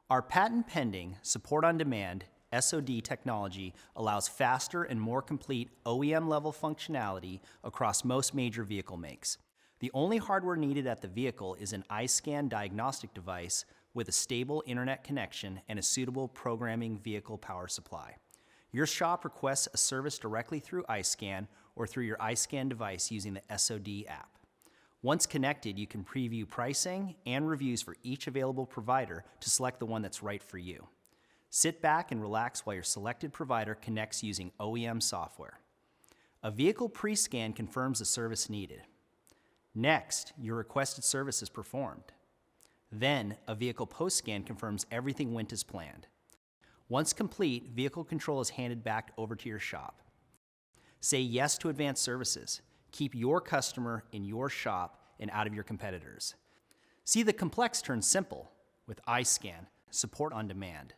Our patent-pending support-on-demand SOD technology allows faster and more complete OEM-level functionality across most major vehicle makes. The only hardware needed at the vehicle is an iSCAN diagnostic device with a stable internet connection and a suitable programming vehicle power supply. Your shop requests a service directly through iSCAN or through your iSCAN device using the SOD app. Once connected, you can preview pricing and reviews for each available provider to select the one that's right for you. Sit back and relax while your selected provider connects using OEM software. A vehicle pre-scan confirms the service needed. Next, your requested service is performed. Then, a vehicle post-scan confirms everything went as planned. Once complete, vehicle control is handed back over to your shop. Say yes to advanced services. Keep your customer in your shop and out of your competitors. See the complex turn simple with iSCAN, support on demand.